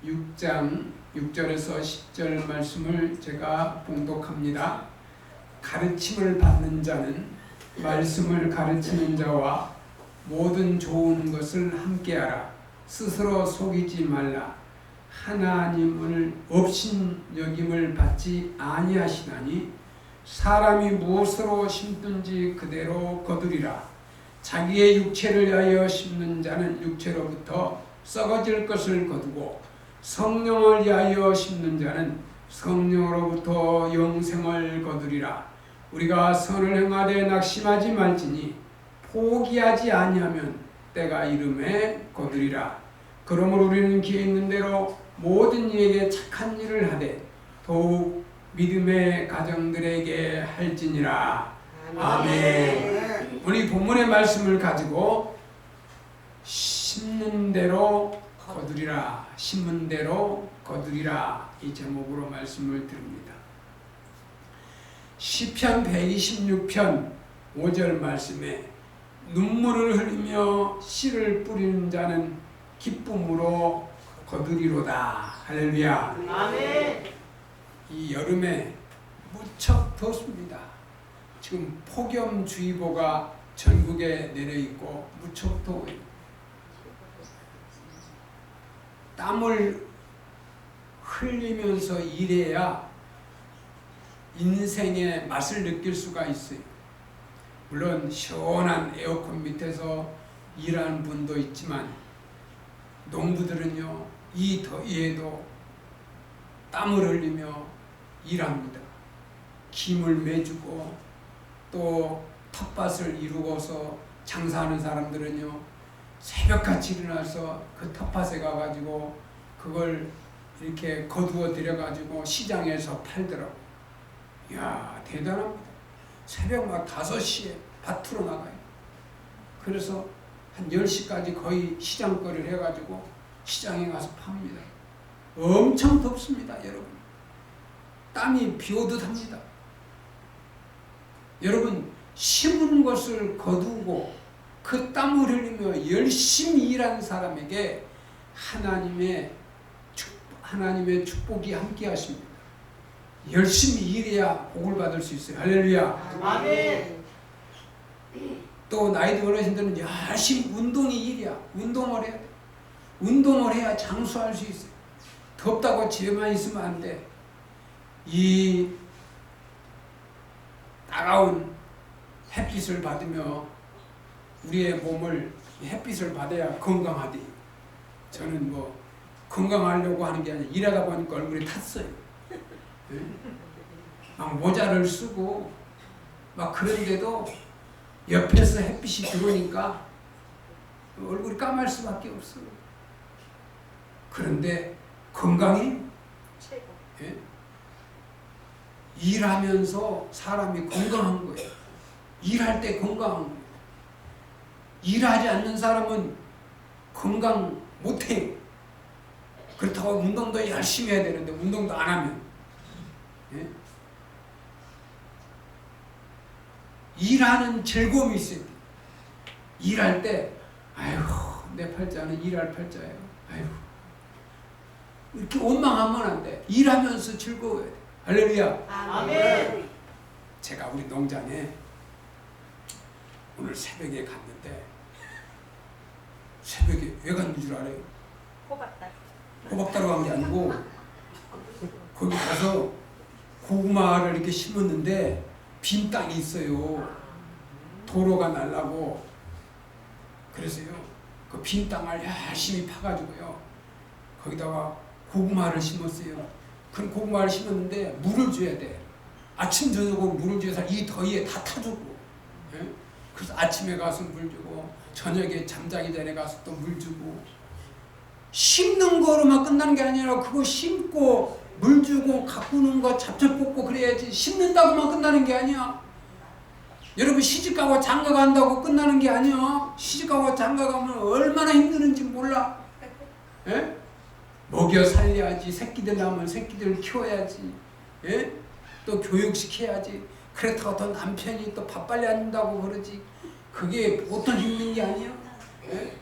6장 6절에서 10절 말씀을 제가 봉독합니다. 가르침을 받는 자는 말씀을 가르치는 자와 모든 좋은 것을 함께하라. 스스로 속이지 말라. 하나님을 업신여김을 받지 아니하시나니 사람이 무엇으로 심든지 그대로 거두리라. 자기의 육체를 위하여 심는 자는 육체로부터 썩어질 것을 거두고 성령을 위하여 심는 자는 성령으로부터 영생을 거두리라. 우리가 선을 행하되 낙심하지 말지니 포기하지 아니하면 때가 이름에 거두리라. 그러므로 우리는 기회 있는 대로 모든 이에게 착한 일을 하되 더욱 믿음의 가정들에게 할지니라. 아멘. 오늘 본문의 말씀을 가지고 심는 대로 거두리라, 심은 대로 거두리라, 이 제목으로 말씀을 드립니다. 시편 126편 5절 말씀에 눈물을 흘리며 씨를 뿌리는 자는 기쁨으로 거두리로다. 할렐루야. 아멘. 이 여름에 무척 덥습니다. 지금 폭염주의보가 전국에 내려있고 무척 더워요. 땀을 흘리면서 일해야 인생의 맛을 느낄 수가 있어요. 물론 시원한 에어컨 밑에서 일하는 분도 있지만 농부들은요, 이 더위에도 땀을 흘리며 일합니다. 김을 매주고 또 텃밭을 이루고서 장사하는 사람들은요, 새벽같이 일어나서 그 텃밭에 가가지고 그걸 이렇게 거두어 들여가지고 시장에서 팔더라고. 이야, 대단합니다. 새벽 막 5시에 밭으로 나가요. 그래서 한 10시까지 거의 시장거리를 해가지고 시장에 가서 팝니다. 엄청 덥습니다, 여러분. 땀이 비 오듯 합니다. 여러분, 심은 것을 거두고 그 땀을 흘리며 열심히 일한 사람에게 하나님의 축복이 함께 하십니다. 열심히 일해야 복을 받을 수 있어요. 할렐루야. 아멘. 또 나이 든 어르신들은 열심히 운동이 일이야. 운동을 해야 돼. 운동을 해야 장수할 수 있어요. 덥다고 집에만 있으면 안 돼. 이 따가운 햇빛을 받으며 우리의 몸을 햇빛을 받아야 건강하대. 저는 뭐 건강하려고 하는 게 아니라 일하다 보니까 얼굴이 탔어요. 막 모자를 쓰고 막 그런데도 옆에서 햇빛이 들어오니까 얼굴이 까말 수밖에 없어요. 그런데 건강이 최고. 예? 일하면서 사람이 건강한 거예요. 일할 때 건강한 거예요. 일하지 않는 사람은 건강 못해요. 그렇다고 운동도 열심히 해야 되는데 운동도 안 하면, 예? 일하는 즐거움이 있어요. 일할 때 아이고 내 팔자는 일할 팔자예요. 아이고 이렇게 원망하면 안 돼. 일하면서 즐거워야 돼. 할렐루야. 아멘. 제가 우리 농장에 오늘 새벽에 갔는데, 새벽에 왜 갔는 줄 알아요? 호박달. 호박 따러 간 게 아니고 거기 가서 고구마를 이렇게 심었는데 빈 땅이 있어요. 도로가 날라고. 그래서요, 그 빈 땅을 열심히 파가지고요, 거기다가 고구마를 심었어요. 그럼 고구마를 심었는데 물을 줘야 돼. 아침 저녁으로 물을 줘서 이 더위에 다 타주고, 예? 그래서 아침에 가서 물 주고 저녁에 잠자기 전에 가서 또 물 주고. 심는 거로만 끝나는 게 아니라 그거 심고 물 주고 가꾸는 거 잡초 뽑고 그래야지. 심는다고만 끝나는 게 아니야. 여러분, 시집가고 장가간다고 끝나는 게 아니야. 시집가고 장가가면 얼마나 힘드는지 몰라. 예? 먹여 살려야지. 새끼들 낳으면 새끼들 키워야지. 예? 또 교육시켜야지. 그렇다고 또 남편이 또 밥 빨리 안 준다고 그러지. 그게 보통 힘든 게 아니야. 예?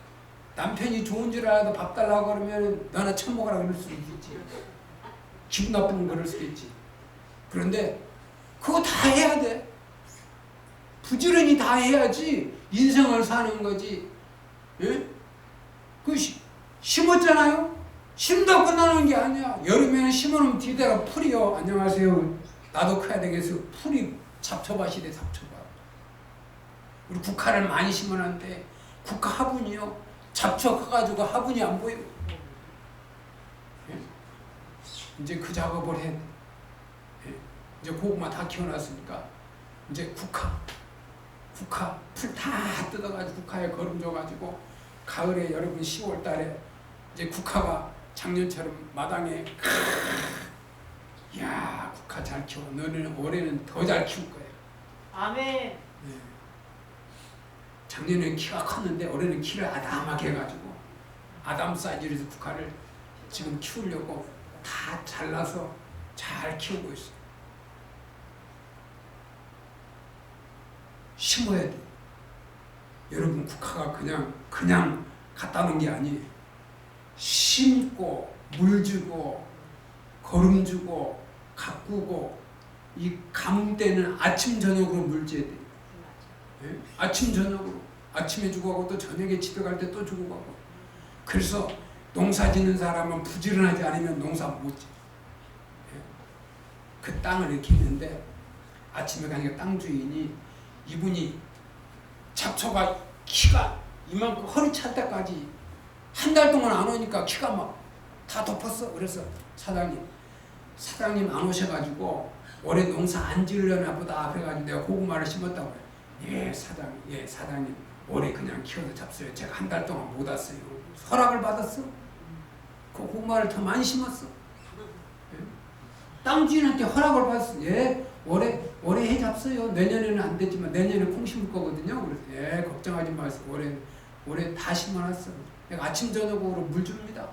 남편이 좋은 줄 알아도 밥 달라고 그러면 너나 처먹으라 그럴 수도 있겠지. 기분 나쁜 그럴 수도 있지. 그런데 그거 다 해야 돼. 부지런히 다 해야지 인생을 사는 거지. 예? 심었잖아요. 심다 끝나는 게 아니야. 여름에는 심어놓으면 뒤대로 풀이요. 안녕하세요. 나도 커야 되겠어. 풀이 잡초밭이래. 잡초밭. 우리 국화를 많이 심어놨는데 국화 화분이요. 잡초 커가지고 화분이 안 보여. 예? 이제 그 작업을 해. 예? 이제 고구마 다 키워놨으니까 이제 국화 풀 다 뜯어가지고 국화에 거름 줘가지고 가을에 여러분 10월 달에 이제 국화가 작년처럼 마당에 야 국화 잘 키워. 너는 올해는 더 잘 키울 거야. 아멘. 예. 작년에 키가 컸는데 올해는 키를 아담하게 해가지고 아담 사이즈로 해서 국화를 지금 키우려고 다 잘라서 잘 키우고 있어. 심어야 돼. 여러분 국화가 그냥 갖다 놓은 게 아니에요. 심고 물 주고 거름 주고 가꾸고 이 가뭄 때는 아침 저녁으로 물 줘야 돼. 예? 아침 저녁으로 아침에 주고 가고 또 저녁에 집에 갈 때 또 주고 가고. 그래서 농사 짓는 사람은 부지런하지 않으면 농사 못 지. 예? 그 땅을 이렇게 있는데 아침에 가니까 땅 주인이 이분이 잡초가 키가 이만큼 허리 찰 때까지 한 달 동안 안 오니까 키가 막 다 덮었어. 그래서 사장님 안 오셔가지고 올해 농사 안 지으려나 보다. 그래가지고 내가 고구마를 심었다고 해요. 예 사장님 올해 그냥 키워서 잡수요. 제가 한 달 동안 못 왔어요. 허락을 받았어. 그 고구마를 더 많이 심었어. 예? 땅 주인한테 허락을 받았어. 예 올해 해 잡수요. 내년에는 안 되지만 내년에 콩 심을 거거든요. 그래서 예 걱정하지 마세요. 올해 다 심어놨어. 내가 아침 저녁으로 물 줍니다.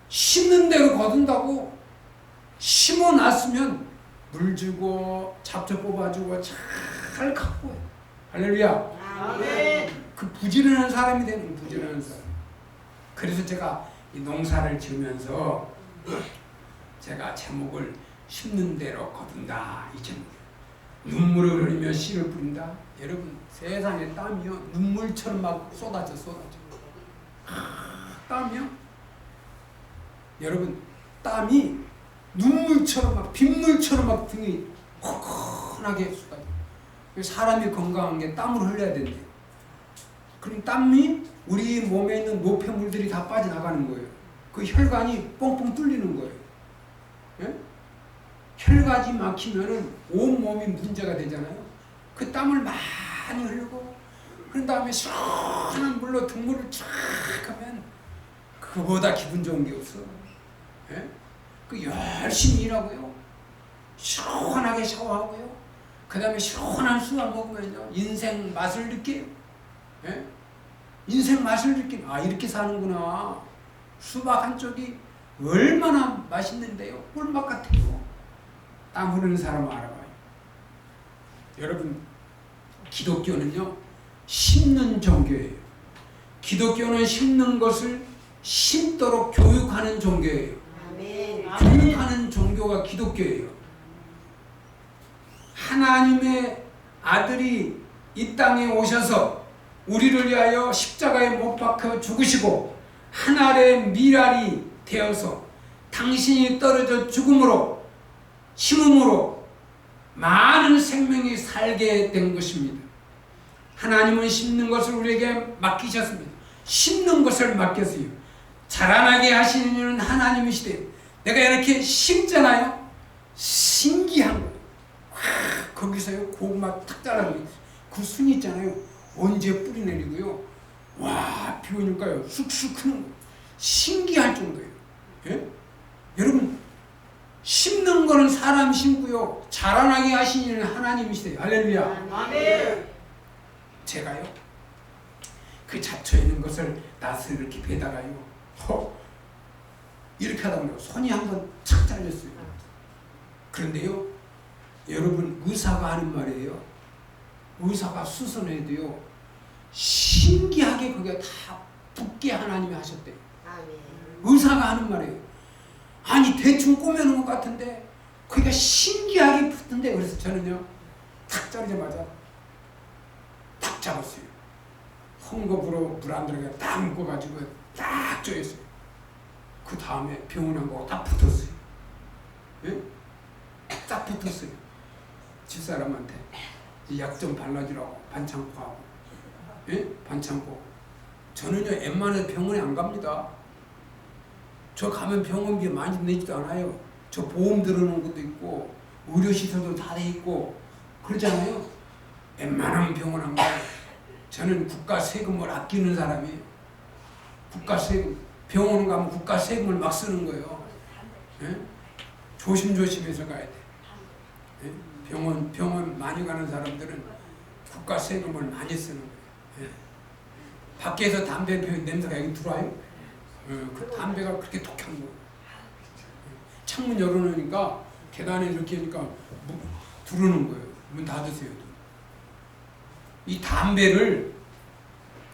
심는 대로 거둔다고. 심어놨으면 물 주고 잡초 뽑아주고 잘 갖고 해. 할렐루야. 아멘. 그 부지런한 사람이 되는 거예요. 부지런한 사람. 그래서 제가 이 농사를 지으면서 제가 제목을 심는 대로 거둔다. 이 제목. 눈물을 흘리며 씨를 뿌린다. 여러분 세상에 땀이요 눈물처럼 막 쏟아져. 땀이요. 여러분 땀이 눈물처럼 막 빗물처럼 막 등이 허건하게 쏟아져. 사람이 건강한 게 땀을 흘려야 된대요. 그럼 땀이 우리 몸에 있는 노폐물들이 다 빠져나가는 거예요. 그 혈관이 뻥뻥 뚫리는 거예요. 예? 혈관이 막히면은 온 몸이 문제가 되잖아요. 그 땀을 많이 흘리고 그런 다음에 시원한 물로 등물을 쫙 하면 그보다 기분 좋은 게 없어. 예? 그 열심히 일하고요. 시원하게 샤워하고요. 그 다음에 시원한 수박 먹으면요. 인생 맛을 느껴요. 예? 인생 맛을 느끼는. 아 이렇게 사는구나. 수박 한쪽이 얼마나 맛있는데요. 꿀맛 같아요. 땀 흐르는 사람 알아봐요. 여러분 기독교는요. 심는 종교예요. 기독교는 심는 것을 심도록 교육하는 종교예요. 아멘. 교육하는 종교가 기독교예요. 하나님의 아들이 이 땅에 오셔서 우리를 위하여 십자가에 못 박혀 죽으시고 하늘의 미랄이 되어서 당신이 떨어져 죽음으로 심음으로 많은 생명이 살게 된 것입니다. 하나님은 심는 것을 우리에게 맡기셨습니다. 심는 것을 맡겼어요. 자라나게 하시는 이는 하나님이시대요. 내가 이렇게 심잖아요. 신기한 거예요. 거기서요 고구마 탁 자라는 그 순 있잖아요. 언제 뿌리 내리고요. 와 비 오니까요 쑥쑥 크는 거예요. 신기할 정도예요. 예? 여러분 심는 거는 사람 심고요. 자라나게 하시는 하나님이시대요. 할렐루야. 아멘. 제가요 그 잡초에 있는 것을 낫을 이렇게 베다가요 이렇게 하다 보면 손이 한번 착 잘렸어요. 그런데요 여러분 의사가 하는 말이에요. 의사가 수선해도요 신기하게 그게 다 붙게 하나님이 하셨대요. 아멘. 의사가 하는 말이에요. 아니 대충 꾸며놓은 것 같은데 그게 신기하게 붙던데. 그래서 저는요 탁 자르자마자 탁 잡았어요. 헝겊으로 물 안 들어가게 딱 묶어가지고 딱 조였어요. 그 다음에 병원 안 가고 딱 붙었어요. 예? 딱 붙었어요. 집사람한테 약 좀 발라주라고 반창고 하고, 예? 반창고. 저는요 웬만해서 병원에 안 갑니다. 저 가면 병원비 많이 내지도 않아요. 저 보험 들어놓은 것도 있고 의료시설도 다 돼 있고 그러잖아요. 웬만하면 병원 안 가요. 저는 국가 세금을 아끼는 사람이에요. 국가 세금. 병원 가면 국가 세금을 막 쓰는 거예요. 예? 조심조심해서 가야 돼. 예? 병원 많이 가는 사람들은 국가 세금을 많이 쓰는 거예요. 예? 밖에서 담배 피우는 냄새가 여기 들어와요. 그 담배가 그렇게 독한 거예요. 창문 열어놓으니까 계단에 이렇게 하니까 들어오는 거예요. 문 닫으세요. 이 담배를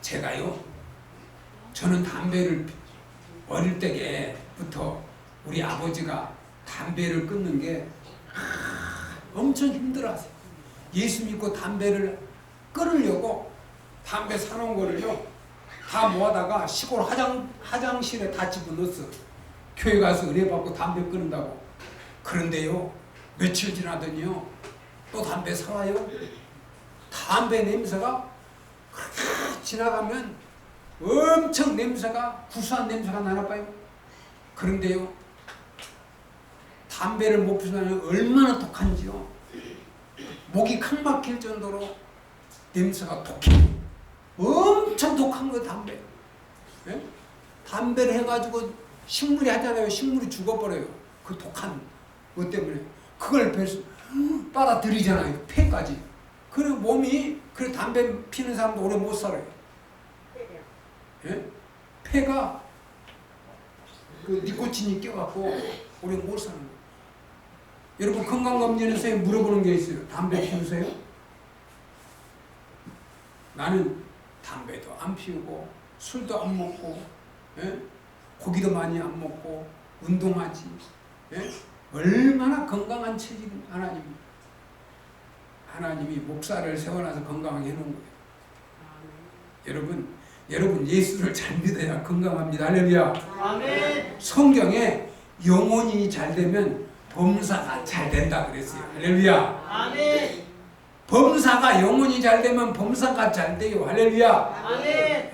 제가요, 저는 담배를 어릴 때부터 우리 아버지가 담배를 끊는 게 엄청 힘들어하세요. 예수 믿고 담배를 끊으려고 담배 사놓은 거를요 다 모아다가 시골 화장실에 다 집어넣었어. 교회 가서 은혜 받고 담배 끊는다고. 그런데요 며칠 지나더니요 또 담배 사와요. 담배 냄새가 그렇게 지나가면 엄청 냄새가 구수한 냄새가 나나 봐요. 그런데요 담배를 못 피우면 얼마나 독한지요. 목이 칵 막힐 정도로 냄새가 독해요. 엄청 독한 거 담배. 예? 담배를 해가지고 식물이 하잖아요. 식물이 죽어버려요. 그 독한 것 때문에 그걸 빨아들이잖아요. 폐까지. 그리고 몸이 그래 담배 피는 사람도 오래 못 살아요. 예? 폐가 그 니코틴이 껴갖고 오래 못 사는 거예요. 여러분 건강검진에서 물어보는 게 있어요. 담배 피우세요? 나는 담배도 안 피우고 술도 안 먹고, 예? 고기도 많이 안 먹고 운동하지. 예? 얼마나 건강한 체질인 하나님이 목사를 세워놔서 건강하게 해놓은 거예요. 여러분 예수를 잘 믿어야 건강합니다. 할렐루야. 아멘. 성경에 영혼이 잘 되면 범사가 잘 된다 그랬어요. 할렐루야. 아멘. 범사가 영혼이 잘 되면 범사가 잘 돼요. 할렐루야. 아멘.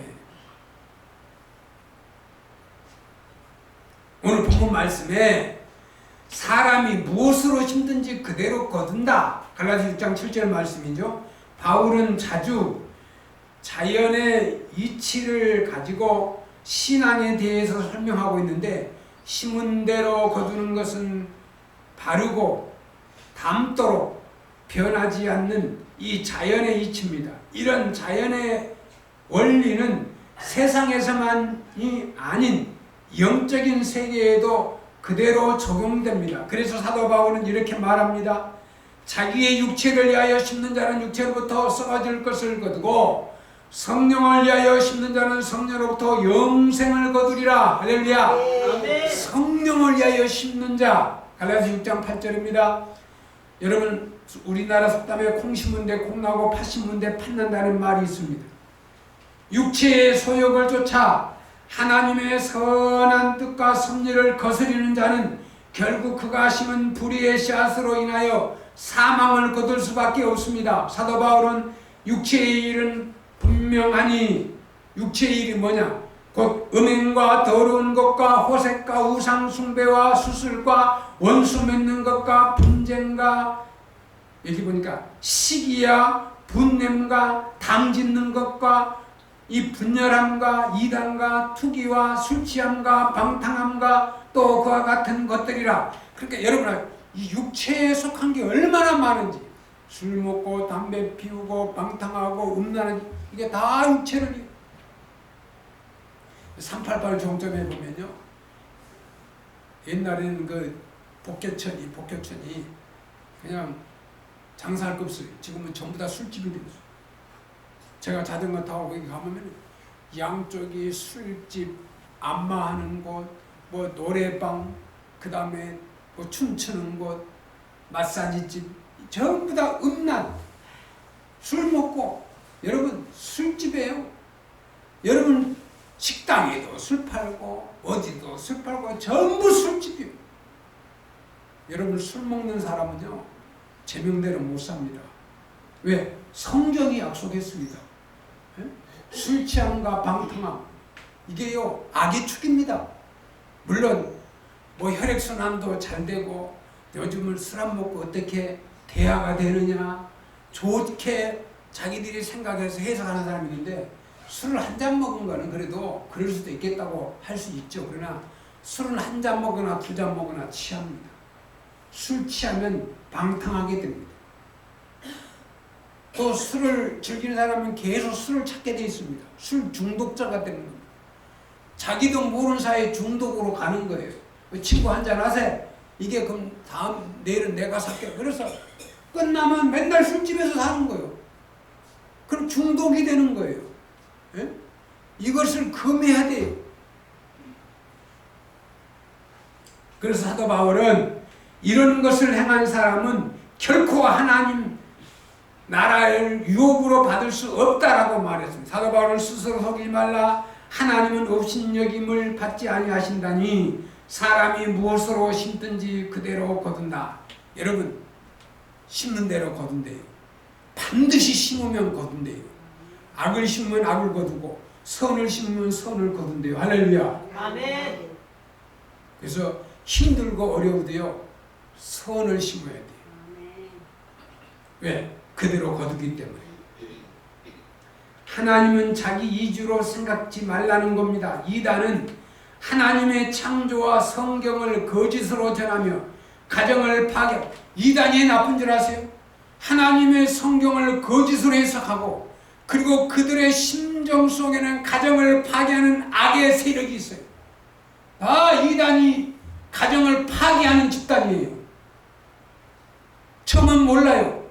오늘 본문 말씀에 사람이 무엇으로 힘든지 그대로 거둔다. 갈라디아 6장 7절 말씀이죠. 바울은 자주 자연의 이치를 가지고 신앙에 대해서 설명하고 있는데 심은 대로 거두는 것은 바르고 닮도록 변하지 않는 이 자연의 이치입니다. 이런 자연의 원리는 세상에서만이 아닌 영적인 세계에도 그대로 적용됩니다. 그래서 사도 바울은 이렇게 말합니다. 자기의 육체를 위하여 심는 자는 육체로부터 썩어질 것을 거두고 성령을 위하여 심는 자는 성령으로부터 영생을 거두리라. 할렐루야. 아멘. 성령을 위하여 심는 자. 갈라디아 6장 8절입니다. 여러분 우리나라 속담에 콩 심은 데 콩 나고 팥 심은 데 팥 난다는 말이 있습니다. 육체의 소욕을 쫓아 하나님의 선한 뜻과 섭리를 거스리는 자는 결국 그가 심은 불의의 씨앗으로 인하여 사망을 거둘 수밖에 없습니다. 사도 바울은 육체의 일은 분명하니 육체의 일이 뭐냐? 곧 음행과 더러운 것과 호색과 우상 숭배와 수술과 원수 맺는 것과 분쟁과 여기 보니까 시기야 분냄과 당짓는 것과 이 분열함과 이단과 투기와 술취함과 방탕함과 또 그와 같은 것들이라. 그러니까 여러분 이 육체에 속한 게 얼마나 많은지 술 먹고 담배 피우고 방탕하고 음란한 이게 다 육체를 388 종점에 보면요 옛날에는 그 복교천이 그냥 장사할 거 없어요. 지금은 전부 다 술집이 되었어요. 제가 자전거 타고 거기 가면 양쪽이 술집, 안마하는 곳, 뭐 노래방, 그 다음에 뭐 춤추는 곳, 마사지집, 전부 다 음란, 술 먹고. 여러분 술집이에요. 여러분 식당에도 술 팔고 어디도 술 팔고 전부 술집이에요. 여러분 술 먹는 사람은요 제명대로 못 삽니다. 왜? 성경이 약속했습니다. 술 취함과 방탕함, 이게요 악의 축입니다. 물론 뭐 혈액순환도 잘 되고 요즘은 술 안 먹고 어떻게 대화가 되느냐 좋게 자기들이 생각해서 해석하는 사람이 있는데, 술을 한 잔 먹은 거는 그래도 그럴 수도 있겠다고 할 수 있죠. 그러나 술은 한 잔 먹거나 두 잔 먹거나 취합니다. 술 취하면 방탕하게 됩니다. 또 술을 즐기는 사람은 계속 술을 찾게 되어 있습니다. 술 중독자가 되는 겁니다. 자기도 모르는 사이에 중독으로 가는 거예요. 친구 한잔 하세요. 이게 그럼 내일은 내가 살게. 그래서 끝나면 맨날 술집에서 사는 거예요. 그럼 중독이 되는 거예요. 예? 이것을 금해야 돼요. 그래서 사도 바울은 이런 것을 행한 사람은 결코 하나님 나라를 유업으로 받을 수 없다라고 말했습니다. 사도 바울은 스스로 속이지 말라. 하나님은 업신여김을 받지 아니하신다니 사람이 무엇으로 심든지 그대로 거둔다. 여러분 심는 대로 거둔대요. 반드시 심으면 거둔대요. 악을 심으면 악을 거두고 선을 심으면 선을 거둔대요. 할렐루야. 아멘. 그래서 힘들고 어려워도요 선을 심어야 돼요. 왜? 그대로 거두기 때문에. 하나님은 자기 이주로 생각지 말라는 겁니다. 이단은 하나님의 창조와 성경을 거짓으로 전하며 가정을 파괴. 이단이 나쁜 줄 아세요? 하나님의 성경을 거짓으로 해석하고 그리고 그들의 심정 속에는 가정을 파괴하는 악의 세력이 있어요. 이단이 가정을 파괴하는 집단이에요. 처음은 몰라요.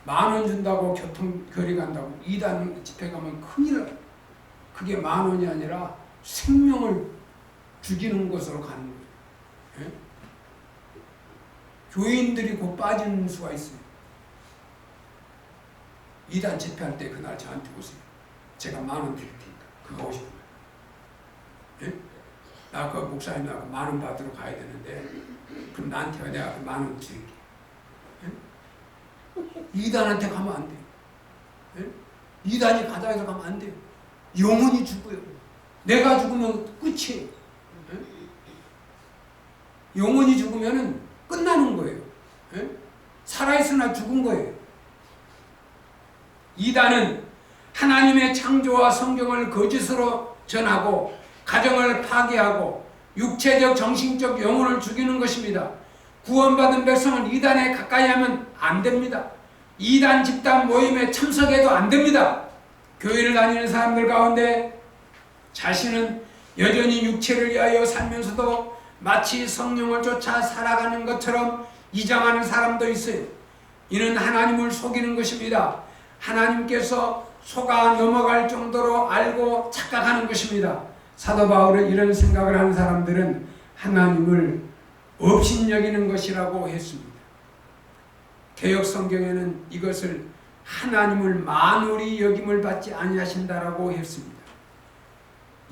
10,000원 준다고 교통거리 간다고 이단 집회 가면 큰일 나요. 그게 10,000원이 아니라 생명을 죽이는 것으로 가는 거예요. 예? 교인들이 곧 빠지는 수가 있어요. 이단 집회할 때 그날 저한테 오세요. 제가 10,000원 드릴 테니까 그거 하고 싶어요. 예? 나 그 목사님 나고 10,000원 받으러 가야 되는데 그럼 나한테 내가 그 10,000원 드릴게. 이단한테 가면 안 돼요. 예? 이단이 가다해서 가면 안 돼요. 영혼이 죽어요. 내가 죽으면 끝이에요. 예? 영혼이 죽으면 끝나는 거예요. 예? 살아있으나 죽은 거예요. 이단은 하나님의 창조와 성경을 거짓으로 전하고 가정을 파괴하고 육체적 정신적 영혼을 죽이는 것입니다. 구원받은 백성은 이단에 가까이 하면 안 됩니다. 이단 집단 모임에 참석해도 안 됩니다. 교회를 다니는 사람들 가운데 자신은 여전히 육체를 위하여 살면서도 마치 성령을 쫓아 살아가는 것처럼 이장하는 사람도 있어요. 이는 하나님을 속이는 것입니다. 하나님께서 속아 넘어갈 정도로 알고 착각하는 것입니다. 사도 바울은 이런 생각을 하는 사람들은 하나님을 업신여기는 것이라고 했습니다. 개역 성경에는 이것을 하나님을 만홀히 여김을 받지 아니하신다라고 했습니다.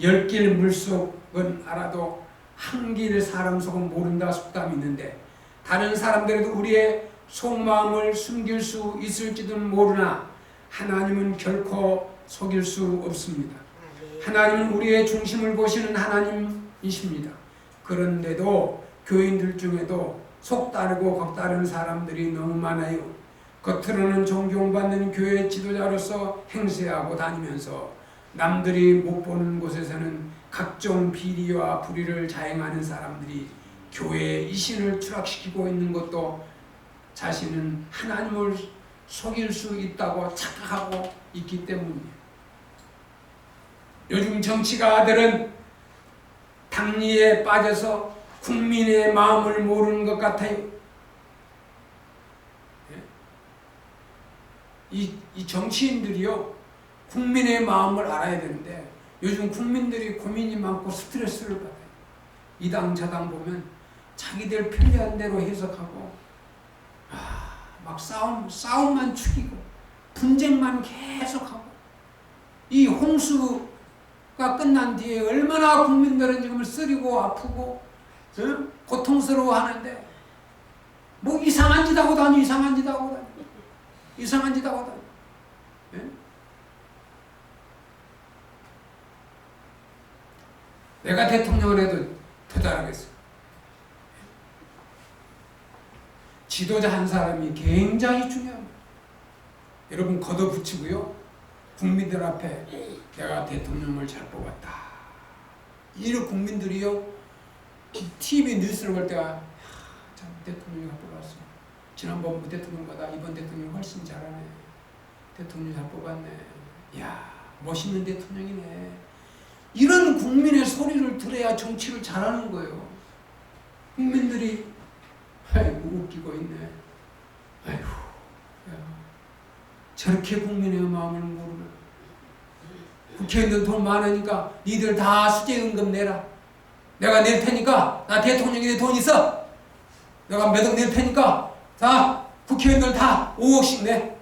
10길 물속은 알아도 한 길 사람 속은 모른다 속담이 있는데 다른 사람들에도 우리의 속마음을 숨길 수 있을지도 모르나 하나님은 결코 속일 수 없습니다. 하나님은 우리의 중심을 보시는 하나님이십니다. 그런데도 교인들 중에도 속다르고 겉다른 사람들이 너무 많아요. 겉으로는 존경받는 교회 지도자로서 행세하고 다니면서 남들이 못 보는 곳에서는 각종 비리와 불의를 자행하는 사람들이 교회의 이신을 추락시키고 있는 것도 자신은 하나님을 속일 수 있다고 착각하고 있기 때문이에요. 요즘 정치가들은 당리에 빠져서 국민의 마음을 모르는 것 같아요. 이 정치인들이요 국민의 마음을 알아야 되는데 요즘 국민들이 고민이 많고 스트레스를 받아요. 이당 저당 보면 자기들 편리한 대로 해석하고 막 싸움만 축이고 분쟁만 계속하고 이 홍수가 끝난 뒤에 얼마나 국민들은 지금 쓰리고 아프고 고통스러워하는데 뭐 이상한 짓 하고 다니 이상한 짓 하고 다니 이상한 짓 하고 다니. 예? 내가 대통령을 해도 더 잘하겠어. 지도자 한 사람이 굉장히 중요합니다. 여러분 걷어붙이고요. 국민들 앞에 내가 대통령을 잘 뽑았다. 이런 국민들이요. TV 뉴스를 볼 때가 참 대통령이 뽑았어. 지난번 대통령보다 이번 대통령이 훨씬 잘하네. 대통령 잘 뽑았네. 이야 멋있는 대통령이네. 이런 국민의 소리를 들어야 정치를 잘하는 거예요. 국민들이 아이고 웃기고 있네. 아이고 야, 저렇게 국민의 마음을 모르는. 국회의원들 돈 많으니까 니들 다 수재연금 내라. 내가 낼 테니까 나 대통령이 돈 있어. 내가 몇 억 낼 테니까 다 국회의원들 다 5억씩 내.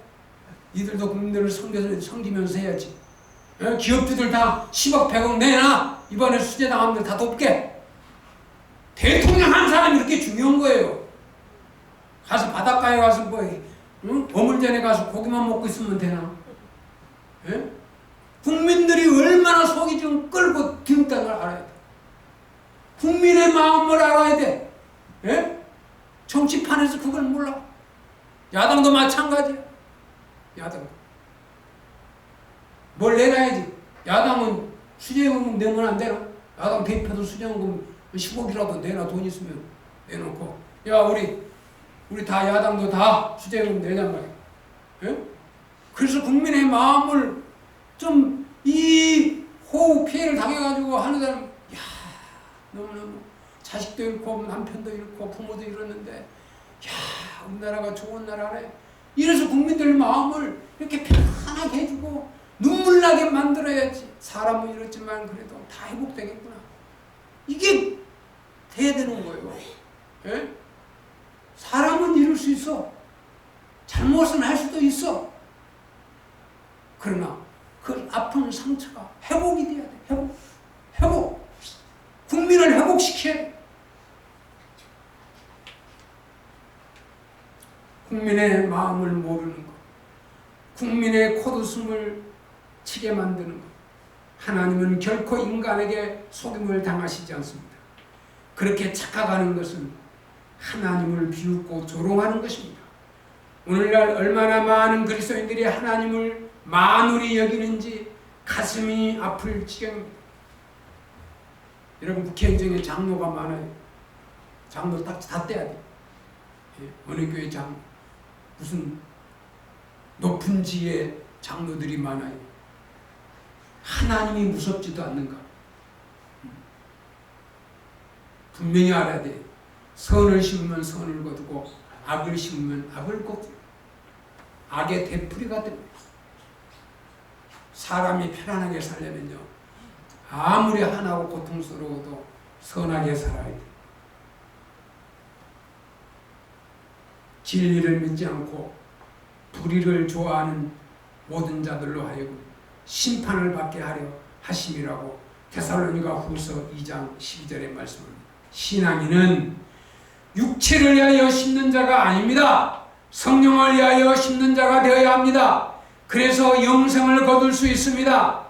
니들도 국민들을 섬기면서 해야지. 기업주들 다 10억 100억 내놔. 이번에 수재당하면 다 돕게. 대통령 한 사람이 이렇게 중요한 거예요. 가서 바닷가에 가서 뭐 어물전에 가서 고기만 먹고 있으면 되나? 예? 국민들이 얼마나 속이 좀 끓고 din다는 걸 알아야 돼. 국민의 마음을 알아야 돼. 예? 정치판에서 그걸 몰라. 야당도 마찬가지야. 야당도. 뭘 내놔야지. 야당은 수재연금 내면 안 되나? 야당 대표도 수재연금 10억이라도 내놔. 돈 있으면 내놓고. 야 우리 다 야당도 다 수재연금 내냔 말이야. 예? 그래서 국민의 마음을 좀 이 호우 피해를 당해가지고 하는 사람, 야 너무너무 자식도 잃고 남편도 잃고 부모도 잃었는데, 야 우리나라가 좋은 나라네. 이래서 국민들 마음을 이렇게 편안하게 해주고 눈물 나게 만들어야지. 사람은 이렇지만 그래도 다 회복되겠구나. 이게 돼야 되는 거예요. 예? 사람은 이룰 수 있어. 잘못은 할 수도 있어. 그러나 그 아픈 상처가 회복이 돼야 돼. 회복. 국민을 회복시켜야 돼. 국민의 마음을 모르는 것, 국민의 콧웃음을 치게 만드는 것. 하나님은 결코 인간에게 속임을 당하시지 않습니다. 그렇게 착각하는 것은 하나님을 비웃고 조롱하는 것입니다. 오늘날 얼마나 많은 그리스도인들이 하나님을 만홀히 여기는지 가슴이 아플 지경입니다. 여러분 국회의원중에 장로가 많아요. 장로 다 떼야 돼. 어느 교회 장로, 무슨 높은 지의 장로들이 많아요. 하나님이 무섭지도 않는가? 분명히 알아야 돼. 선을 심으면 선을 거두고 악을 심으면 악을 거두고 악의 되풀이가 됩니다. 사람이 편안하게 살려면요, 아무리 하나고 고통스러워도 선하게 살아야 돼. 진리를 믿지 않고 불의를 좋아하는 모든 자들로 하여금 심판을 받게 하려 하심이라고 데살로니가 후서 2장 12절의 말씀입니다. 신앙인은 육체를 위하여 심는 자가 아닙니다. 성령을 위하여 심는 자가 되어야 합니다. 그래서 영생을 거둘 수 있습니다.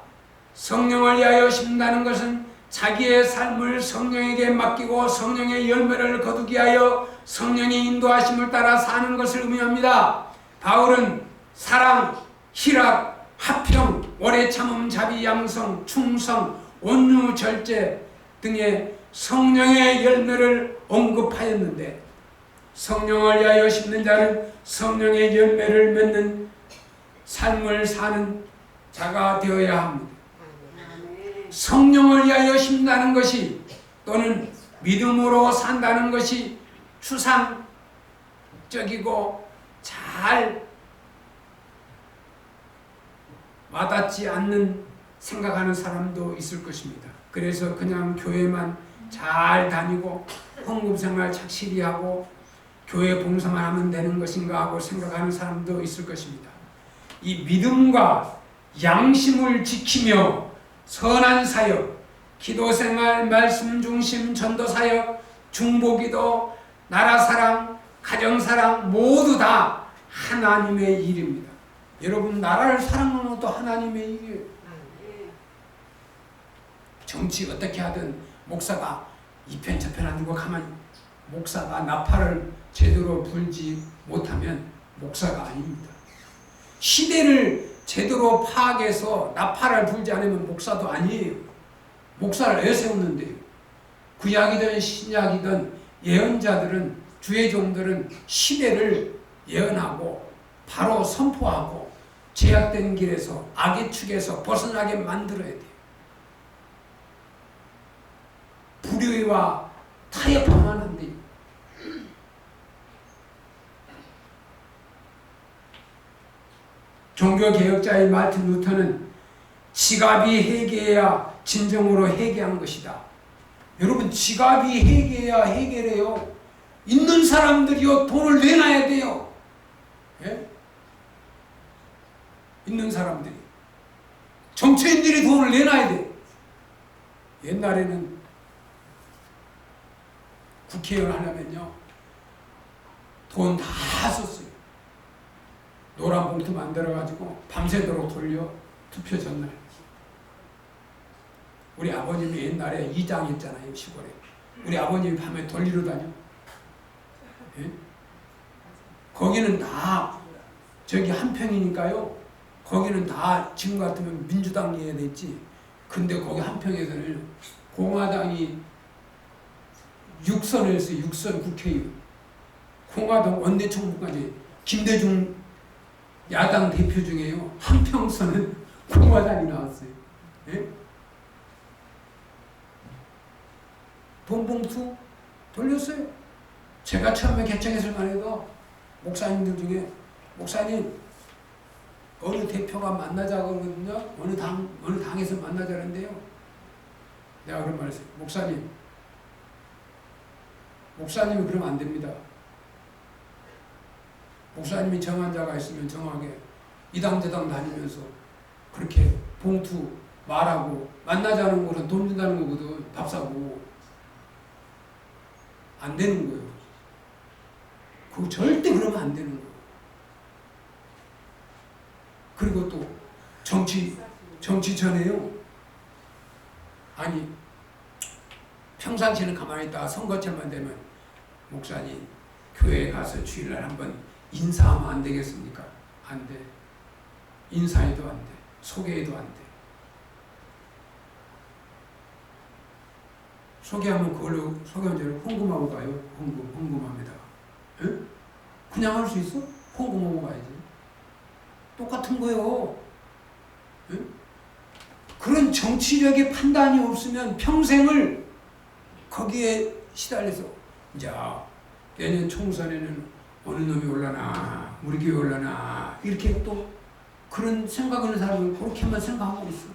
성령을 위하여 심는다는 것은 자기의 삶을 성령에게 맡기고 성령의 열매를 거두기 위하여 성령의 인도하심을 따라 사는 것을 의미합니다. 바울은 사랑, 희락, 화평, 오래 참음, 자비, 양성, 충성, 온유, 절제 등의 성령의 열매를 언급하였는데, 성령을 위하여 심는 자는 성령의 열매를 맺는 삶을 사는 자가 되어야 합니다. 성령을 위하여 심는다는 것이, 또는 믿음으로 산다는 것이 추상적이고 잘 와닿지 않는 생각하는 사람도 있을 것입니다. 그래서 그냥 교회만 잘 다니고 헌금생활 착실히 하고 교회 봉사만 하면 되는 것인가 하고 생각하는 사람도 있을 것입니다. 이 믿음과 양심을 지키며 선한 사역, 기도생활, 말씀 중심 전도사역, 중보기도, 나라사랑, 가정사랑 모두 다 하나님의 일입니다. 여러분 나라를 사랑하는 것도 하나님의 일이에요. 정치 어떻게 하든 목사가 이편 저편 안 두고 가만히 목사가 나팔을 제대로 불지 못하면 목사가 아닙니다. 시대를 제대로 파악해서 나팔을 불지 않으면 목사도 아니에요. 목사를 왜 세웠는데요? 구약이든 신약이든 예언자들은 주의 종들은 시대를 예언하고 바로 선포하고 제약된 길에서 악의 축에서 벗어나게 만들어야 돼요. 불의와 타협하면 안 돼요. 종교개혁자의 마틴 루터는 지갑이 회개해야 진정으로 회개한 것이다. 여러분 지갑이 회개해야 회개래요. 있는 사람들이요 돈을 내놔야 돼요. 예? 있는 사람들이 정치인들이 돈을 내놔야 돼. 옛날에는 국회의원 하려면요 돈 다 썼어요. 노란 봉투 만들어가지고 밤새도록 돌려 투표 전날. 우리 아버님이 옛날에 이장했잖아요 시골에. 우리 아버님이 밤에 돌리러 다녀. 예? 거기는 다 저기 한평이니까요. 거기는 다 지금 같으면 민주당이 해야 됐지. 근데 거기 한평에서는 공화당이 6선에서 6선 국회의원, 공화당 원내총무까지 김대중 야당 대표 중에요. 한평선은 공화당이 나왔어요. 예? 돈 봉투 돌렸어요. 제가 처음에 개척했을 만 해도 목사님들 중에 목사님 어느 대표가 만나자 그러거든요. 어느 당에서 만나자 그러는데요. 내가 그런 말 했어요. 목사님이 그러면 안 됩니다. 목사님이 정한 자가 있으면 정하게 이당 저당 다니면서 그렇게 봉투 말하고 만나자는 거는 돈 준다는 거거든. 밥 사고. 안 되는 거예요. 그거 절대 그러면 안 되는 거예요. 그리고 또 정치 전에요. 아니 평상시에는 가만히 있다가 선거철만 되면 목사님 교회에 가서 주일날 한번 인사하면 안 되겠습니까? 안 돼. 인사해도 안 돼. 소개해도 안 돼. 소개하면 그걸로 소개원제를 헌금하고 가요. 헌금합니다. 에? 그냥 할 수 있어? 헌금하고 가야지. 똑같은 거예요. 에? 그런 정치력의 판단이 없으면 평생을 거기에 시달려서 이제 내년 총선에는 어느 놈이 올라나 우리 교회 올라나 이렇게 또 그런 생각하는 사람은 그렇게만 생각하고 있어.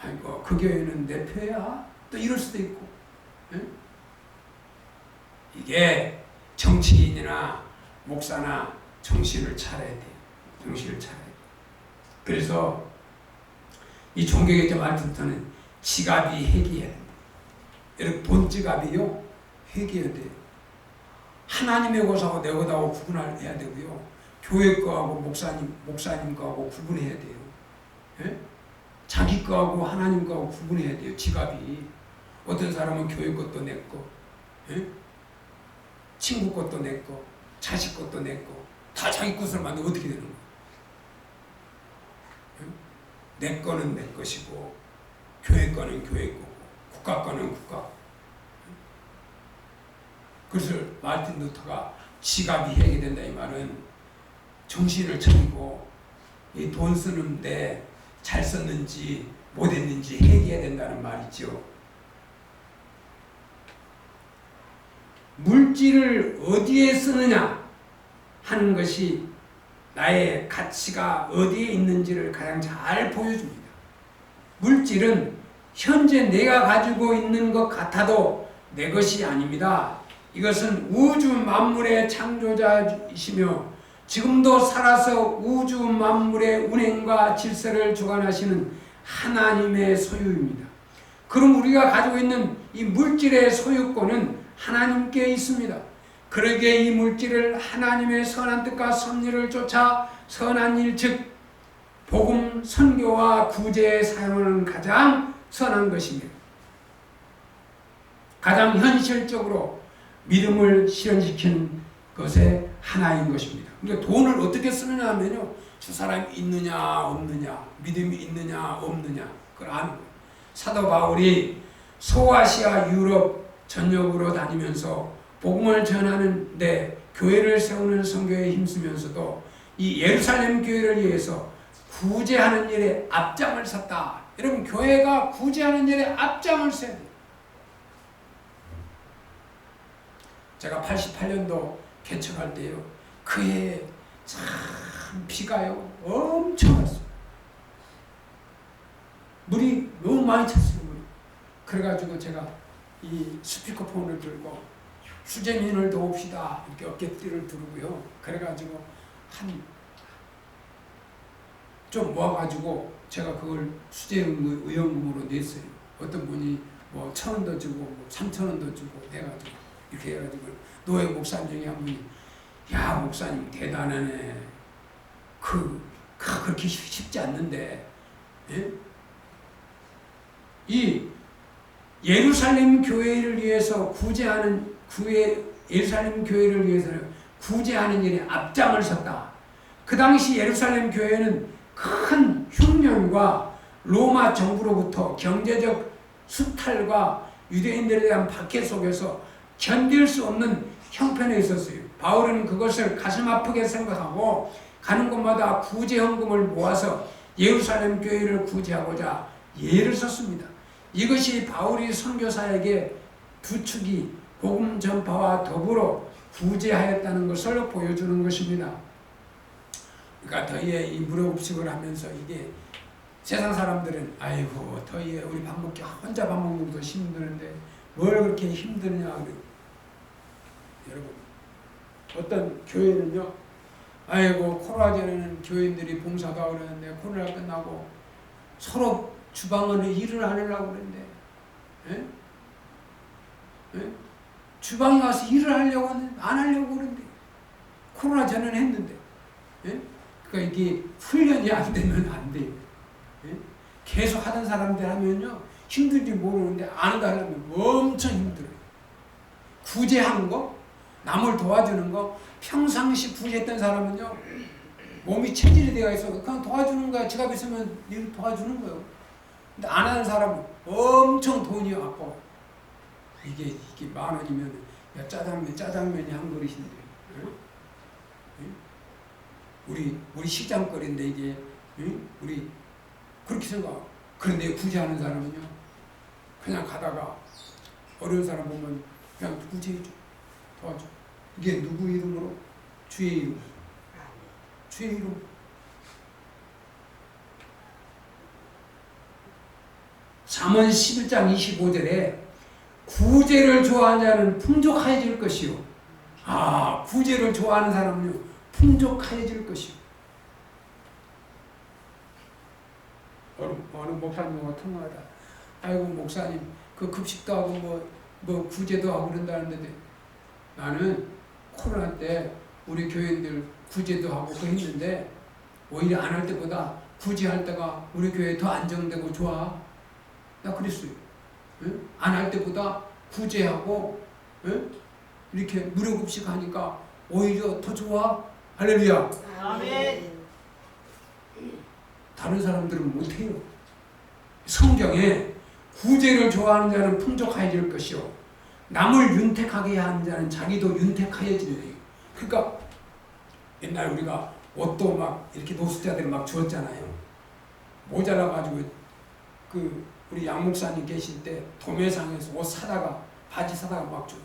아이고 그 교회는 내 표야 또 이럴 수도 있고. 에? 이게 정치인이나 목사나 정신을 차려야 돼. 정신을 차려야 돼. 그래서 이 종교개혁자 말투부터는 지갑이 회개해야 된다. 여러분 돈지갑이요 회개해야 돼요. 하나님의 것하고 내 것하고 구분해야 되고요. 교회 거하고 목사님 거하고 구분해야 돼요. 예? 자기 거하고 하나님 거하고 구분해야 돼요. 지갑이. 어떤 사람은 교회 것도 내 거, 예? 친구 것도 내 거, 자식 것도 내 거, 다 자기 것을 만들면 어떻게 되는 거야? 예? 내 거는 내 것이고, 교회 거는 교회 거고, 국가 거는 국가. 그래서 마틴 루터가 지갑이 회개된다 이 말은 정신을 차리고 이 돈 쓰는데 잘 썼는지 못했는지 회개해야 된다는 말이죠. 물질을 어디에 쓰느냐 하는 것이 나의 가치가 어디에 있는지를 가장 잘 보여줍니다. 물질은 현재 내가 가지고 있는 것 같아도 내 것이 아닙니다. 이것은 우주 만물의 창조자이시며 지금도 살아서 우주 만물의 운행과 질서를 주관하시는 하나님의 소유입니다. 그럼 우리가 가지고 있는 이 물질의 소유권은 하나님께 있습니다. 그러기에 이 물질을 하나님의 선한 뜻과 섭리를 쫓아 선한 일, 즉 복음 선교와 구제에 사용하는 가장 선한 것입니다. 가장 현실적으로 믿음을 실현시키는 것의 하나인 것입니다. 그러니까 돈을 어떻게 쓰느냐 하면요, 저 사람이 있느냐 없느냐, 믿음이 있느냐 없느냐, 그걸 아는 거예요. 사도 바울이 소아시아 유럽 전역으로 다니면서 복음을 전하는데 교회를 세우는 선교에 힘쓰면서도 이 예루살렘 교회를 위해서 구제하는 일에 앞장을 섰다. 여러분, 교회가 구제하는 일에 앞장을 서야 돼요. 제가 88년도 개척할 때요, 그 해에 참 비가요 엄청 왔어요. 물이 너무 많이 찼어요. 물이. 그래가지고 제가 이 스피커폰을 들고 수재민을 도웁시다 이렇게 어깨띠를 두르고요, 그래가지고 좀 모아가지고 제가 그걸 수재의원금으로 냈어요. 어떤 분이 뭐 1,000원도 주고 뭐 3,000원도 주고 해가지고 이렇게 해가지고 노예 목사님 중에 한 분이, 야 목사님 대단하네. 그렇게 쉽지 않는데, 예? 이 예루살렘 교회를 위해서 예루살렘 교회를 위해서는 구제하는 일에 앞장을 섰다. 그 당시 예루살렘 교회는 큰 흉년과 로마 정부로부터 경제적 수탈과 유대인들에 대한 박해 속에서 견딜 수 없는 형편에 있었어요. 바울은 그것을 가슴 아프게 생각하고 가는 곳마다 구제 헌금을 모아서 예루살렘 교회를 구제하고자 예를 썼습니다. 이것이 바울이 선교사에게 부축이 복음 전파와 더불어 구제하였다는 것을 보여주는 것입니다. 그러니까 더위에 이 무료급식을 하면서 이게 세상 사람들은 아이고 더위에 우리 밥 먹기 혼자 밥 먹는 것도 힘드는데 뭘 그렇게 힘드냐 그래요. 여러분, 어떤 교회는요, 아이고 코로나 전에는 교인들이 봉사도 하고 그러는데 코로나 끝나고 서로 주방 안에 일을 안 하려고 그러는데, 예? 예? 주방에 가서 일을 하려고 하는데 안 하려고 그러는데, 코로나 전에는 했는데, 예? 그러니까 이게 훈련이 안 되면 안 돼요. 예? 계속 하던 사람들 하면요 힘든지 모르는데 안 한다 하려면 엄청 힘들어요. 구제하는 거, 남을 도와주는 거, 평상시 구제했던 사람은요 몸이 체질이 되어 있어 그냥 도와주는 거야. 지갑 있으면 일 도와주는 거예요. 근데 안 하는 사람은 엄청 돈이 아까워. 이게 10,000원이면 야 짜장면이 한 그릇인데, 우리 시장거리인데 이게, 우리 그렇게 생각. 그런데 구제하는 사람은요 그냥 가다가 어려운 사람 보면 그냥 구제해줘, 도와줘. 이게 누구 이름으로? 주의 이름. 주의 이름. 잠언 11장 25절에 구제를 좋아하는 자는 풍족해질 것이요. 구제를 좋아하는 사람은요 풍족해질 것이요. 어느 목사님과 통화하다, 아이고 목사님 그 급식도 하고 뭐 구제도 하고 그런다는데, 나는 코로나 때 우리 교인들 구제도 하고 그 했는데 오히려 안 할 때보다 구제할 때가 우리 교회 더 안정되고 좋아. 나 그랬어요. 안 할 때보다 구제하고 이렇게 무료급식 하니까 오히려 더 좋아. 할렐루야. 아멘. 다른 사람들은 못해요. 성경에 구제를 좋아하는 자는 풍족해질 것이요 남을 윤택하게 하는 자는 자기도 윤택하여지리라. 그러니까 옛날 우리가 옷도 막 이렇게 노숙자들 막 주었잖아요. 모자라가지고 우리 양 목사님 계실 때 도매상에서 옷 사다가 바지 사다가 막 줘.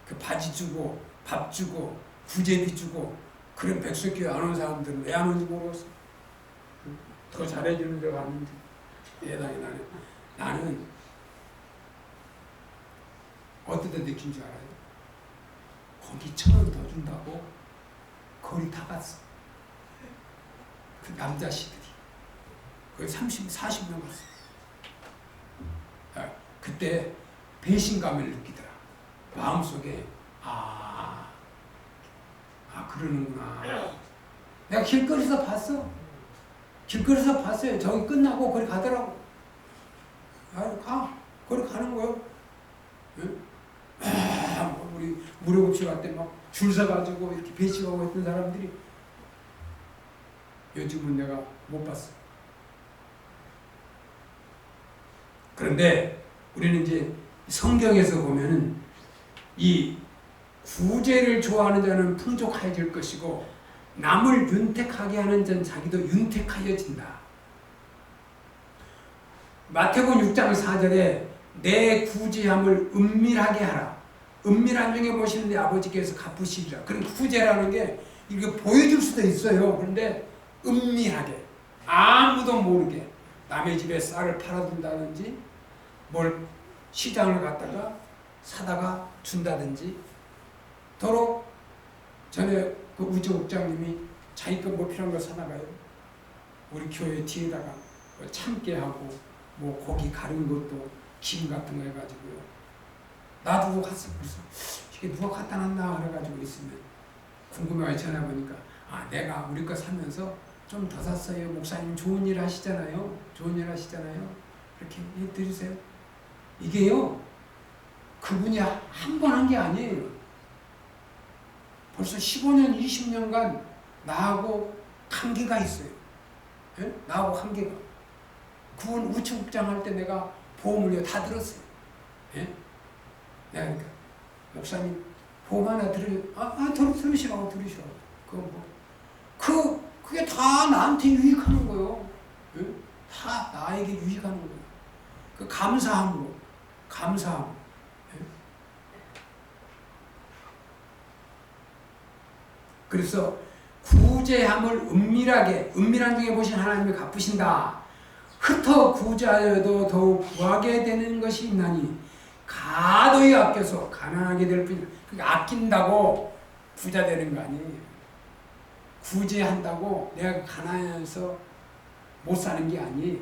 그 바지 주고 밥 주고 구제비 주고 그런 백석교회 안 온 사람들은 왜 안 오는지 모르겠어. 더 잘해주는 줄 알았는데 대단히 나는 어떻게 느낀 줄 알아요? 거기 1,000원 더 준다고 거리 다 갔어. 그 남자 씨들이 거의 40명 갔어. 그때 배신감을 느끼더라. 마음속에 그러는구나. 내가 길거리에서 봤어. 길거리에서 봤어요. 저기 끝나고 거기 가더라고. 거기 가는 거요. 우리 무료급식 할 때 막 줄 서가지고 이렇게 배식하고 했던 사람들이 요즘은 내가 못 봤어. 그런데 우리는 이제 성경에서 보면은 이 구제를 좋아하는 자는 풍족해질 것이고 남을 윤택하게 하는 자는 자기도 윤택하여진다. 마태복음 6장 4절에 내 구제함을 은밀하게 하라. 은밀한 중에 보시는 내 아버지께서 갚으시리라. 그런 구제라는 게 이렇게 보여줄 수도 있어요. 그런데 은밀하게 아무도 모르게 남의 집에 쌀을 팔아준다든지 뭘 시장을 갔다가 사다가 준다든지 더러 전에 그 우주국장님이 자기 거 뭐 필요한 거 사다가요 우리 교회 뒤에다가 뭐 참깨 하고 뭐 고기 가른 것도 김 같은 거 해가지고요 놔두고 갔어. 그래서 이게 누가 갖다 놨나 그래가지고 있으면 궁금해서 전화해보니까 내가 우리 거 사면서 좀 더 샀어요. 목사님 좋은 일 하시잖아요. 좋은 일 하시잖아요. 이렇게 드리세요. 이게요 그분이 한 번 한 게 아니에요. 벌써 15년 20년간 나하고 관계가 있어요. 예? 나하고 관계가. 그분 우체국장 할 때 내가 보험을요 다 들었어요. 예? 내가 그러니까 목사님 보험 하나 들으시라고. 그게 다 나한테 유익하는 거예요. 예? 다 나에게 유익하는 거예요. 그 감사함으로. 예? 그래서 구제함을 은밀한 중에 보신 하나님이 갚으신다. 흩어 구제하여도 더욱 구하게 되는 것이 있나니 가도히 아껴서 가난하게 될 뿐이다. 그러니까 아낀다고 부자 되는 거 아니에요. 구제한다고 내가 가난해서 못 사는 게 아니에요.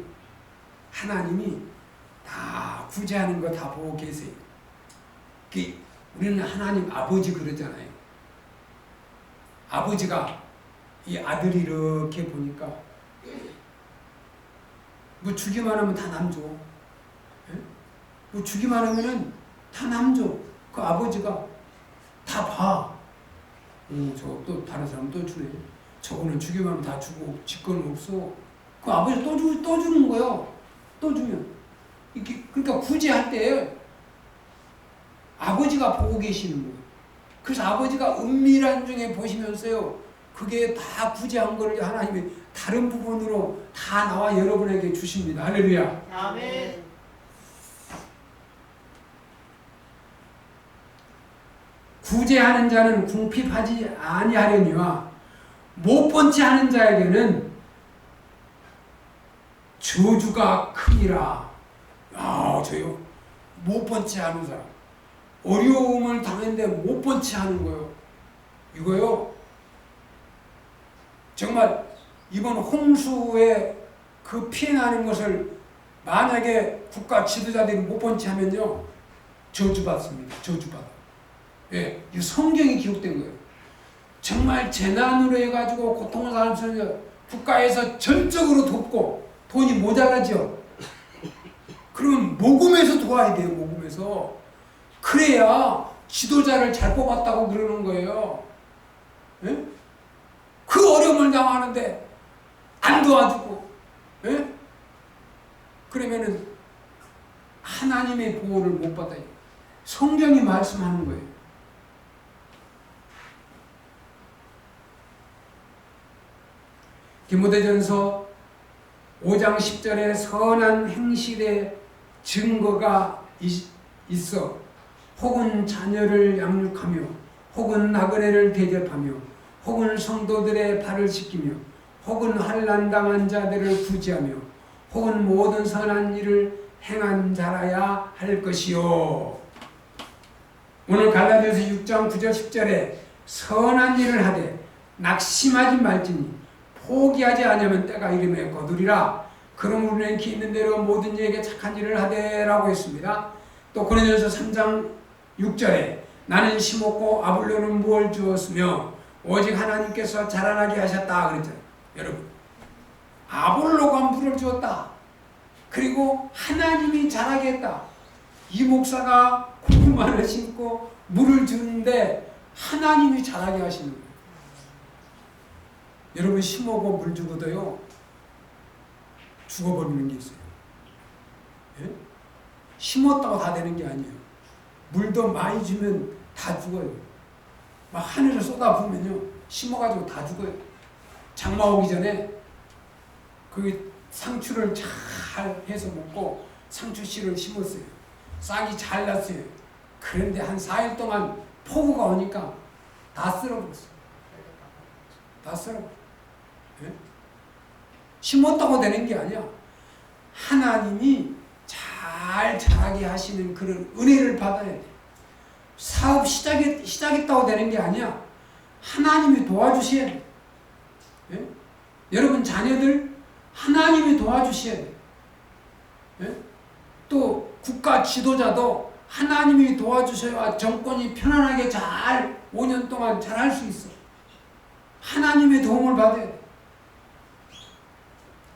하나님이 다 구제하는 거 다 보고 계세요. 우리는 하나님 아버지 그러잖아요. 아버지가 이 아들이 이렇게 보니까 뭐 주기만 하면 다 남줘. 뭐 주기만 하면은 다 남줘. 그 아버지가 다 봐. 저 또 다른 사람 또 주네. 저거는 주기만 하면 다 주고 직권은 없어. 그 아버지 또 주는 거예요. 또 주면. 이렇게 그러니까 구제할 때 아버지가 보고 계시는 거예요. 그래서 아버지가 은밀한 중에 보시면서요. 그게 다 구제한 거를 하나님이 다른 부분으로 다 나와 여러분에게 주십니다. 할렐루야. 아멘. 구제하는 자는 궁핍하지 아니하려니와 못 본 채 하는 자에게는 저주가 크니라. 저요 못 본 채 하는 사람 어려움을 당했는데 못 본 채 하는 거요. 이거요 정말 이번 홍수에 그 피해나는 것을 만약에 국가 지도자들이 못 본 채 하면요 저주받습니다. 저주받아. 예, 이 성경이 기록된 거예요. 정말 재난으로 해가지고 고통을 당하는 사람을 국가에서 전적으로 돕고 돈이 모자라죠. 그러면 모금해서 도와야 돼요. 모금해서. 그래야 지도자를 잘 뽑았다고 그러는 거예요. 예? 그 어려움을 당하는데 안 도와주고, 예? 그러면은 하나님의 보호를 못 받아요. 성경이 말씀하는 거예요. 디모데전서 5장 10절에 선한 행실의 증거가 있어 혹은 자녀를 양육하며 혹은 나그네를 대접하며 혹은 성도들의 발을 씻기며 혹은 환난 당한 자들을 구제하며 혹은 모든 선한 일을 행한 자라야 할 것이요. 오늘 갈라디아서 6장 9절 10절에 선한 일을 하되 낙심하지 말지니 포기하지 아니하면 때가 이름에 거두리라. 그러므로 우리는 기 있는 대로 모든 이에게 착한 일을 하되라고 했습니다. 또 고린도전서 3장 6절에 나는 심었고 아볼로는 무엇을 주었으며 오직 하나님께서 자라나게 하셨다 그랬잖아요. 여러분, 아볼로가 물을 주었다. 그리고 하나님이 자라게 했다. 이 목사가 고구마를 심고 물을 주는데 하나님이 자라게 하시는 거예요. 여러분, 심어고 물 주고도요 죽어버리는 게 있어요. 예? 심었다고 다 되는 게 아니에요. 물도 많이 주면 다 죽어요. 막 하늘을 쏟아부으면요 심어가지고 다 죽어요. 장마 오기 전에 그 상추를 잘 해서 먹고 상추씨를 심었어요. 싹이 잘 났어요. 그런데 한 4일 동안 폭우가 오니까 다 쓸어버렸어요. 다 쓸어버렸어요. 예? 심었다고 되는 게 아니야. 하나님이 잘 자라게 하시는 그런 은혜를 받아야 돼. 사업 시작했다고 되는 게 아니야. 하나님이 도와주셔야 돼. 예? 여러분 자녀들 하나님이 도와주셔야 돼. 예? 또 국가 지도자도 하나님이 도와주셔야 정권이 편안하게 잘 5년 동안 잘 할 수 있어. 하나님의 도움을 받아야 돼.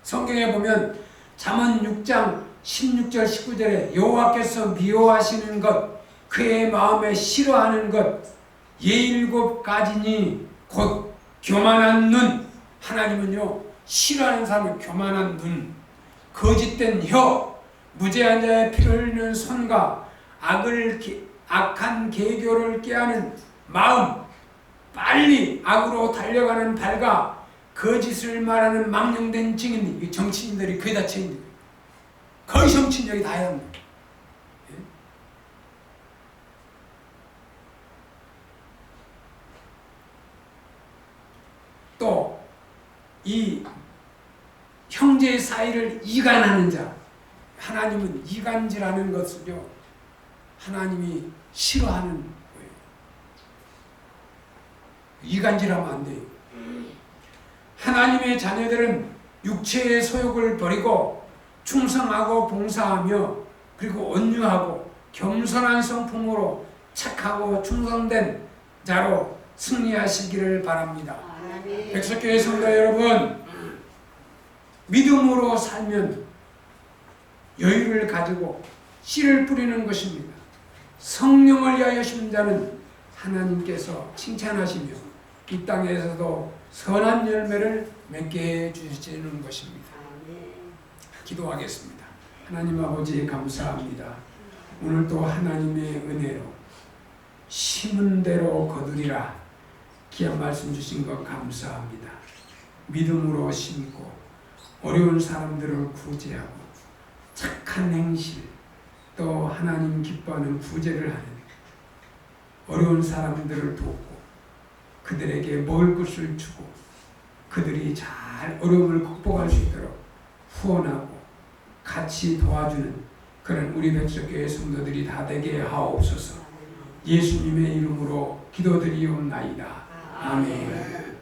성경에 보면 잠언 6장 16절 19절에 여호와께서 미워하시는 것 그의 마음에 싫어하는 것 17가지니 곧 교만한 눈. 하나님은요 싫어하는 사람은 교만한 눈, 거짓된 혀, 무죄한 자의 피를 흘리는 손과 악한 계교를 꾀하는 마음, 빨리 악으로 달려가는 발과 거짓을 말하는 망령된 증인. 이 정치인들이 거의 다 증인들, 거의 정치인들이 다 해야 합니다. 예? 또 이 형제 사이를 이간하는 자, 하나님은 이간질하는 것을요 하나님이 싫어하는 거예요. 이간질하면 안 돼요. 하나님의 자녀들은 육체의 소욕을 버리고 충성하고 봉사하며 그리고 온유하고 겸손한 성품으로 착하고 충성된 자로 승리하시기를 바랍니다. 백석교회 성도 여러분, 믿음으로 살면 여유를 가지고 씨를 뿌리는 것입니다. 성령을 위하여 심은 자는 하나님께서 칭찬하시며 이 땅에서도 선한 열매를 맺게 해주시는 것입니다. 기도하겠습니다. 하나님 아버지 감사합니다. 오늘도 하나님의 은혜로 심은 대로 거두리라 귀한 말씀 주신 것 감사합니다. 믿음으로 심고 어려운 사람들을 구제하고 착한 행실 또 하나님 기뻐하는 구제를 하는 어려운 사람들을 돕고 그들에게 먹을 것을 주고 그들이 잘 어려움을 극복할 수 있도록 후원하고 같이 도와주는 그런 우리 백석교회 성도들이 다 되게 하옵소서. 예수님의 이름으로 기도드리옵나이다. 아멘.